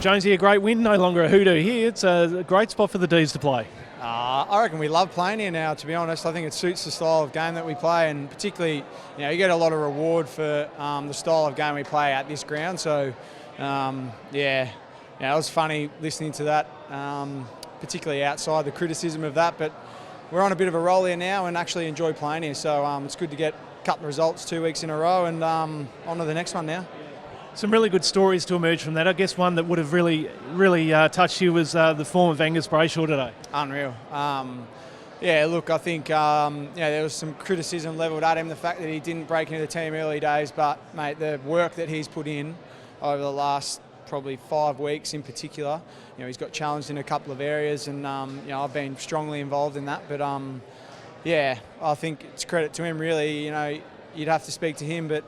Jonesy, a great win, no longer a hoodoo here. It's a great spot for the D's to play. I reckon we love playing here now, to be honest. I think it suits the style of game that we play, and particularly, you get a lot of reward for the style of game we play at this ground. So, it was funny listening to that, particularly outside the criticism of that. But we're on a bit of a roll here now and actually enjoy playing here. So it's good to get a couple of results 2 weeks in a row and on to the next one now. Some really good stories to emerge from that. I guess one that would have really touched you was the form of Angus Brayshaw today. Unreal. I think there was some criticism levelled at him, the fact that he didn't break into the team early days, but mate, the work that he's put in over the last probably 5 weeks in particular, he's got challenged in a couple of areas, and I've been strongly involved in that. But I think it's credit to him really. You'd have to speak to him, but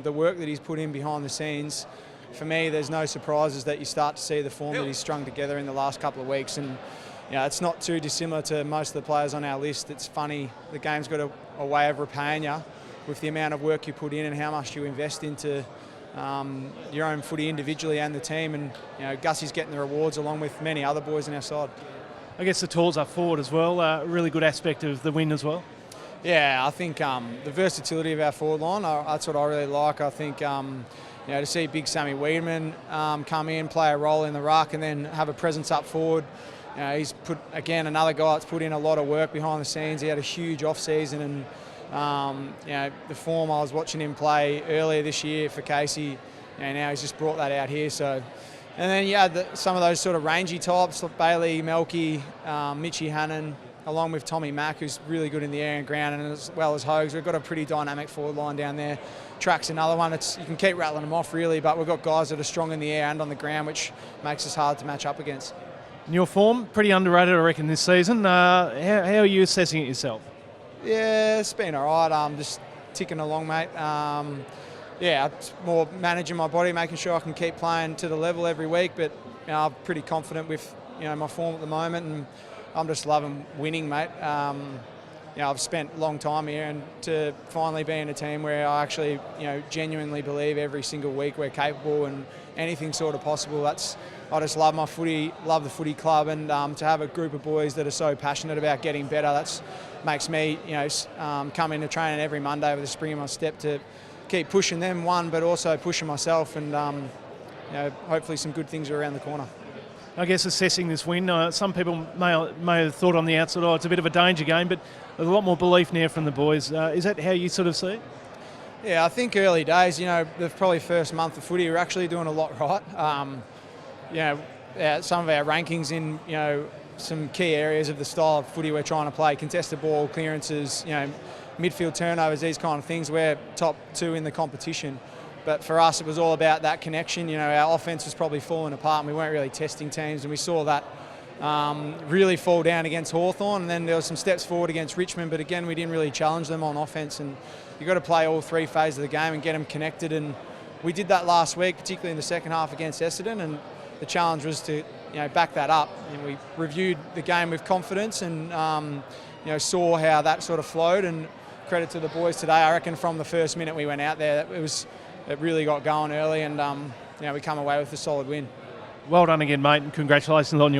the work that he's put in behind the scenes, for me, there's no surprises that you start to see the form that he's strung together in the last couple of weeks. And it's not too dissimilar to most of the players on our list. It's funny, the game's got a way of repaying you with the amount of work you put in and how much you invest into your own footy individually and the team. And Gussie's getting the rewards along with many other boys on our side. I guess the tools up forward as well, a really good aspect of the win as well. Yeah, I think the versatility of our forward line, that's what I really like. I think to see big Sammy Wiedemann come in, play a role in the ruck, and then have a presence up forward. He's put, again, another guy that's put in a lot of work behind the scenes. He had a huge off-season, and the form I was watching him play earlier this year for Casey, now he's just brought that out here. So, and then you had some of those sort of rangy types, like Bailey, Melky, Mitchie Hannon, along with Tommy Mack, who's really good in the air and ground, and as well as Hogues. We've got a pretty dynamic forward line down there. Track's another one. You can keep rattling them off, really, but we've got guys that are strong in the air and on the ground, which makes us hard to match up against. And your form, pretty underrated, I reckon, this season. How are you assessing it yourself? Yeah, it's been all right. I'm just ticking along, mate. It's more managing my body, making sure I can keep playing to the level every week, but I'm pretty confident with my form at the moment, and I'm just loving winning, mate. I've spent a long time here, and to finally be in a team where I actually, genuinely believe every single week we're capable and anything sort of possible. I just love my footy, love the footy club, and to have a group of boys that are so passionate about getting better, that's makes me, come into training every Monday with a spring in my step to keep pushing them, but also pushing myself, and hopefully some good things are around the corner. I guess assessing this win, some people may have thought on the outside, it's a bit of a danger game, but there's a lot more belief now from the boys. Is that how you sort of see it? Yeah, I think early days, the probably first month of footy, we're actually doing a lot right. Some of our rankings in, some key areas of the style of footy we're trying to play, contested ball, clearances, midfield turnovers, these kind of things, we're top 2 in the competition. But for us, it was all about that connection. Our offence was probably falling apart, and we weren't really testing teams, and we saw that really fall down against Hawthorn, and then there were some steps forward against Richmond, but again, we didn't really challenge them on offence, and you've got to play all 3 phases of the game and get them connected, and we did that last week, particularly in the second half against Essendon, and the challenge was to back that up. We reviewed the game with confidence and saw how that sort of flowed, and credit to the boys today. I reckon from the first minute we went out there, it really got going early, and we come away with a solid win. Well done again, mate, and congratulations on your